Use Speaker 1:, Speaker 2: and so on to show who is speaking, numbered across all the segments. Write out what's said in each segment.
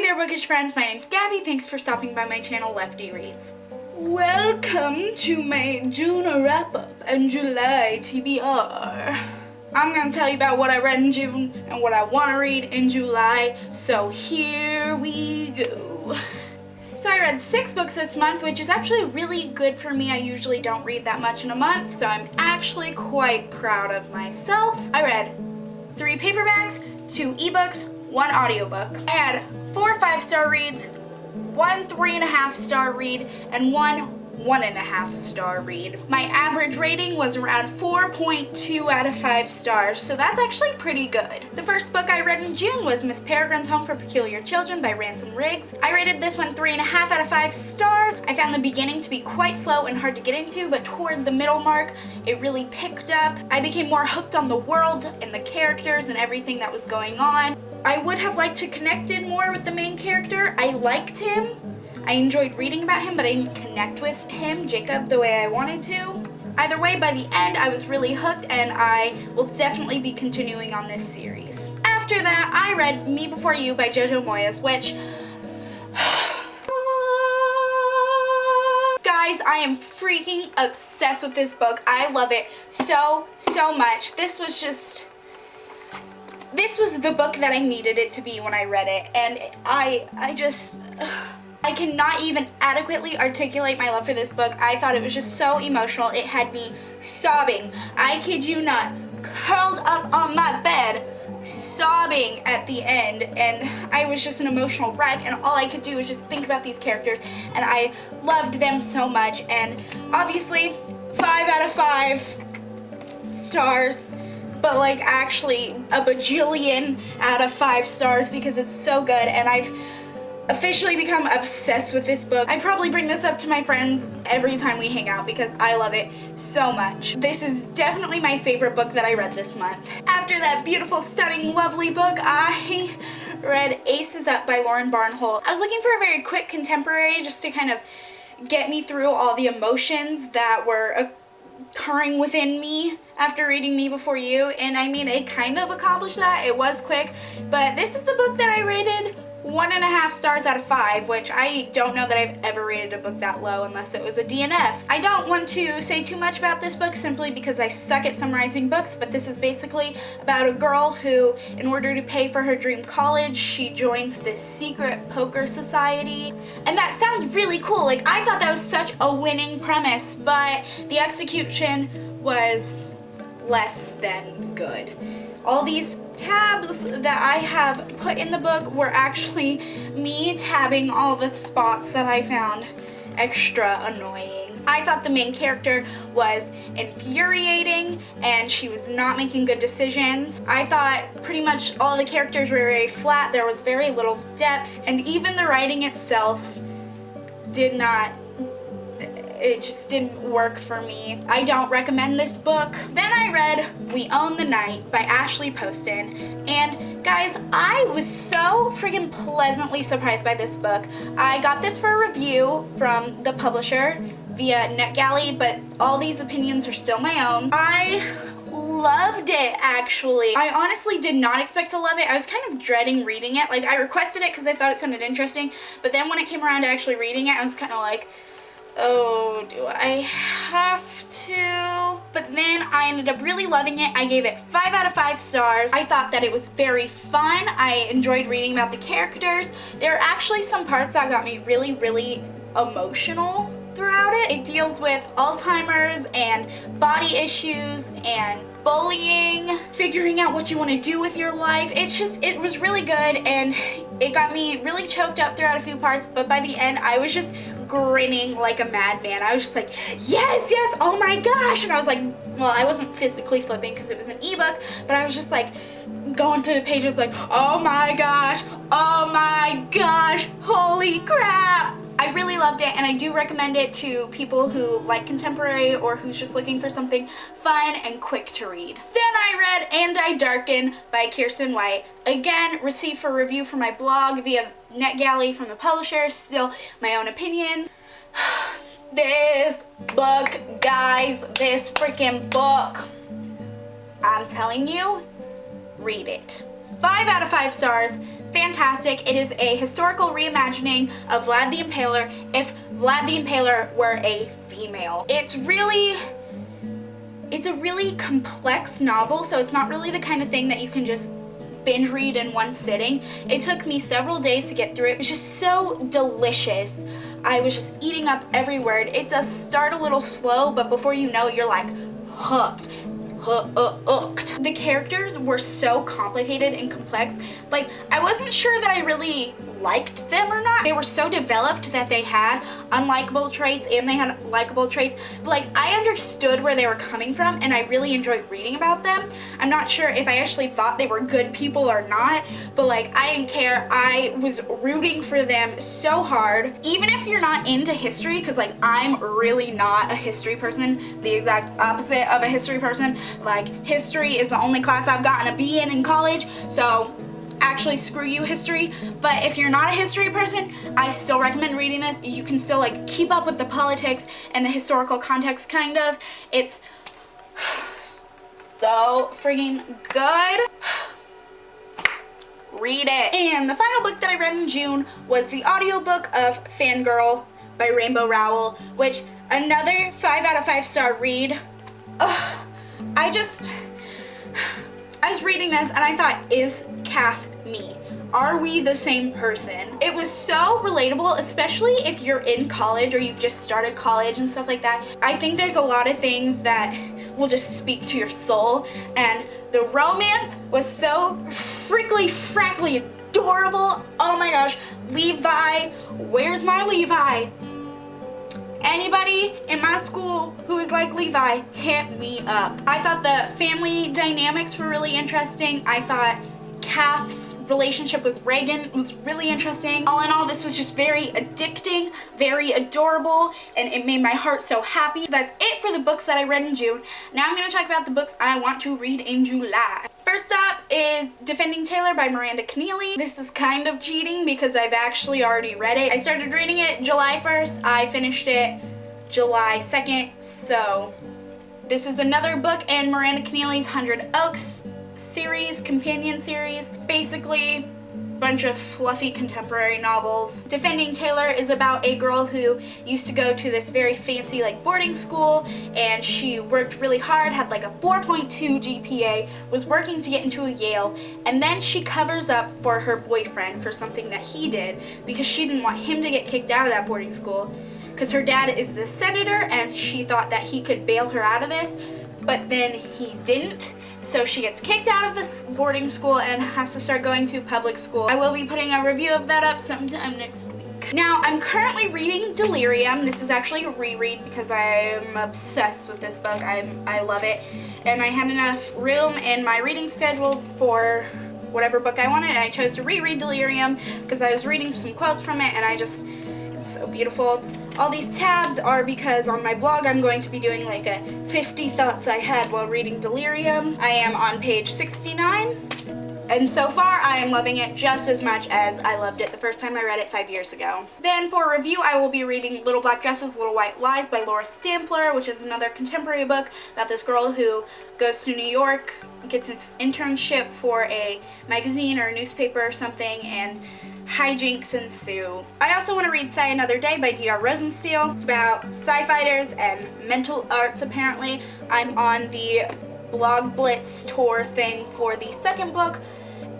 Speaker 1: there, bookish friends, my name's Gabby. Thanks for stopping by my channel, Lefty Reads. Welcome to my June wrap-up and July TBR. I'm gonna tell you about what I read in June and what I want to read in July, so here we go. So I read 6 books this month, which is actually really good for me. I usually don't read that much in a month, so I'm actually quite proud of myself. I read 3 paperbacks, 2 ebooks, 1 audiobook. I had 4 5-star reads, 1 3.5-star read, and 1 1.5-star read. My average rating was around 4.2 out of 5 stars, so that's actually pretty good. The first book I read in June was Miss Peregrine's Home for Peculiar Children by Ransom. I rated this one 3.5 out of 5 stars. I found the beginning to be quite slow and hard to get into, but toward the middle mark, it really picked up. I became more hooked on the world and the characters and everything that was going on. I would have liked to connected more with the main character. I liked him. I enjoyed reading about him, but I didn't connect with him, Jacob, the way I wanted to. Either way, by the end, I was really hooked, and I will definitely be continuing on this series. After that, I read Me Before You by Jojo Moyes, which... Guys, I am freaking obsessed with this book. I love it so much. This was the book that I needed it to be when I read it, and I cannot even adequately articulate my love for this book. I thought it was just so emotional. It had me sobbing. I kid you not, curled up on my bed, sobbing at the end, and I was just an emotional wreck, and all I could do was just think about these characters, and I loved them so much. And obviously 5 out of 5 stars, but like actually a bajillion out of 5 stars because it's so good, and I've officially become obsessed with this book. I probably bring this up to my friends every time we hang out because I love it so much. This is definitely my favorite book that I read this month. After that beautiful, stunning, lovely book, I read Aces Up by Barnholdt. I was looking for a very quick contemporary just to kind of get me through all the emotions that were occurring within me after reading Me Before You, and I mean, it kind of accomplished that. It was quick, but this is the book that I rated 1.5 stars out of 5, which I don't know that I've ever rated a book that low unless it was a DNF. I don't want to say too much about this book simply because I suck at summarizing books, but this is basically about a girl who, in order to pay for her dream college, she joins this secret poker society. And that sounds really cool. Like, I thought that was such a winning premise, but the execution was less than good. All these tabs that I have put in the book were actually me tabbing all the spots that I found extra annoying. I thought the main character was infuriating and she was not making good decisions. I thought pretty much all the characters were very flat. There was very little depth, and even the writing itself it just didn't work for me. I don't recommend this book. Then I read We Own the Night by Ashley Poston, and guys, I was so freaking pleasantly surprised by this book. I got this for a review from the publisher via NetGalley, but all these opinions are still my own. I loved it, actually. I honestly did not expect to love it. I was kind of dreading reading it. Like, I requested it because I thought it sounded interesting, but then when it came around to actually reading it, I was kind of like, oh, do I have to? But then I ended up really loving it. I gave it 5 out of 5 stars. I thought that it was very fun. I enjoyed reading about the characters. There are actually some parts that got me really emotional throughout it. It deals with Alzheimer's and body issues and bullying, figuring out what you want to do with your life. It was really good, and it got me really choked up throughout a few parts, but by the end I was just grinning like a madman. I was just like, yes, oh my gosh, and I was like, well, I wasn't physically flipping because it was an ebook, but I was just like going through the pages like, oh my gosh, holy crap. I really loved it, and I do recommend it to people who like contemporary or who's just looking for something fun and quick to read. Then I read And I Darken by Kiersten. Again, received for review for my blog via NetGalley from the publisher. Still my own opinions. This book, guys, this freaking book. I'm telling you, read it. 5 out of 5 stars. fantastic. It is a historical reimagining of Vlad the Impaler if Vlad the Impaler were a female. It's a really complex novel, so it's not really the kind of thing that you can just binge read in one sitting. It took me several days to get through it. It was just so delicious. I was just eating up every word. It does start a little slow, but before you know it, you're like hooked. The characters were so complicated and complex. Like, I wasn't sure that I really liked them or not. They were so developed that they had unlikable traits and they had likable traits. But like, I understood where they were coming from and I really enjoyed reading about them. I'm not sure if I actually thought they were good people or not, but like, I didn't care. I was rooting for them so hard. Even if you're not into history, because like, I'm really not a history person, the exact opposite of a history person. Like, history is the only class I've gotten a B in college, so actually screw you, history. But if you're not a history person, I still recommend reading this. You can still like keep up with the politics and the historical context, kind of. It's so freaking good. Read it. And the final book that I read in June was the audiobook of Fangirl by Rainbow Rowell, which another 5 out of 5 star read. Ugh. I was reading this and I thought, is Kath me? Are we the same person? It was so relatable, especially if you're in college or you've just started college and stuff like that. I think there's a lot of things that will just speak to your soul, and the romance was so frankly adorable. Oh my gosh, Levi, where's my Levi? Anybody in my school who is like Levi, hit me up. I thought the family dynamics were really interesting. I thought Kath's relationship with Reagan was really interesting. All in all, this was just very addicting, very adorable, and it made my heart so happy. So that's it for the books that I read in June. Now I'm going to talk about the books I want to read in July. First up is Defending Taylor by Miranda Kenneally. This is kind of cheating because I've actually already read it. I started reading it July 1st. I finished it July 2nd. So this is another book in Miranda Kenneally's 100 Oaks series, companion series. Basically, bunch of fluffy contemporary novels. Defending Taylor is about a girl who used to go to this very fancy like boarding school, and she worked really hard, had like a 4.2 GPA, was working to get into a Yale, and then she covers up for her boyfriend for something that he did because she didn't want him to get kicked out of that boarding school because her dad is the senator and she thought that he could bail her out of this, but then he didn't. So she gets kicked out of this boarding school and has to start going to public school. I will be putting a review of that up sometime next week. Now, I'm currently reading Delirium. This is actually a reread because I'm obsessed with this book. I love it. And I had enough room in my reading schedule for whatever book I wanted, and I chose to reread Delirium because I was reading some quotes from it, and it's so beautiful. All these tabs are because on my blog I'm going to be doing like a 50 thoughts I had while reading Delirium. I am on page 69, and so far I am loving it just as much as I loved it the first time I read it 5 years ago. Then for review, I will be reading Little Black Dresses, Little White Lies by Laura Stampler, which is another contemporary book about this girl who goes to New York, gets an internship for a magazine or a newspaper or something, and hijinks ensue. I also want to read Psi Another Day by D.R. Rosensteel. It's about Psi fighters and mental arts, apparently. I'm on the Blog Blitz tour thing for the second book,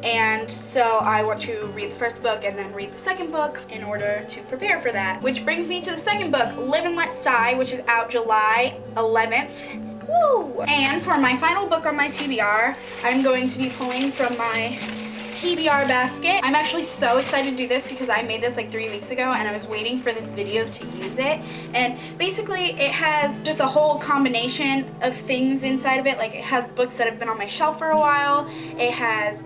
Speaker 1: and so I want to read the first book and then read the second book in order to prepare for that. Which brings me to the second book, Live and Let Psi, which is out July 11th. Woo! And for my final book on my TBR, I'm going to be pulling from my TBR basket. I'm actually so excited to do this because I made this like 3 weeks ago and I was waiting for this video to use it. And basically it has just a whole combination of things inside of it. Like, it has books that have been on my shelf for a while. It has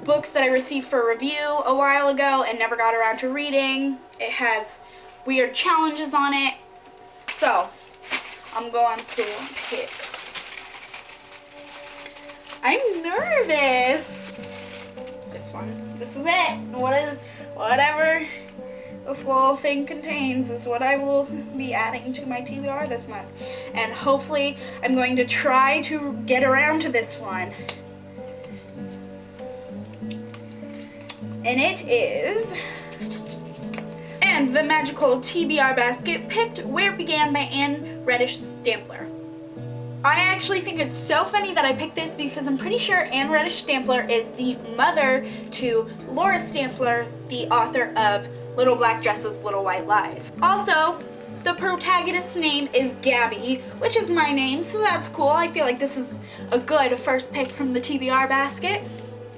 Speaker 1: books that I received for review a while ago and never got around to reading. It has weird challenges on it. So I'm going to pick. I'm nervous. This one. This is it. Whatever this little thing contains is what I will be adding to my TBR this month. And hopefully I'm going to try to get around to this one. And it is... And the magical TBR basket picked Where It Began by Redisch Stampler. I actually think it's so funny that I picked this because I'm pretty sure Redisch Stampler is the mother to Laura Stampler, the author of Little Black Dresses, Little White Lies. Also, the protagonist's name is Gabby, which is my name, so that's cool. I feel like this is a good first pick from the TBR basket.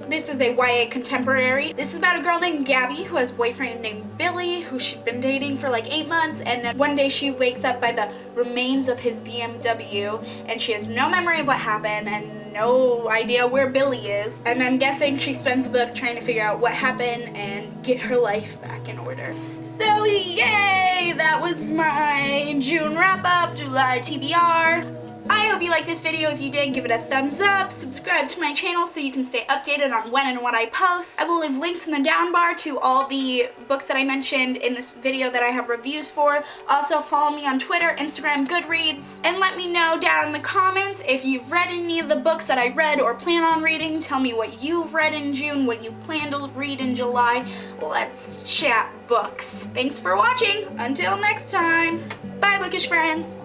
Speaker 1: This is a YA contemporary. This is about a girl named Gabby who has a boyfriend named Billy who she'd been dating for like 8 months, and then one day she wakes up by the remains of his BMW and she has no memory of what happened and no idea where Billy is. And I'm guessing she spends the book trying to figure out what happened and get her life back in order. So yay! That was my June wrap-up, July TBR. I hope you liked this video. If you did, give it a thumbs up. Subscribe to my channel so you can stay updated on when and what I post. I will leave links in the down bar to all the books that I mentioned in this video that I have reviews for. Also, follow me on Twitter, Instagram, Goodreads, and let me know down in the comments if you've read any of the books that I read or plan on reading. Tell me what you've read in June, what you plan to read in July. Let's chat books. Thanks for watching. Until next time. Bye, bookish friends.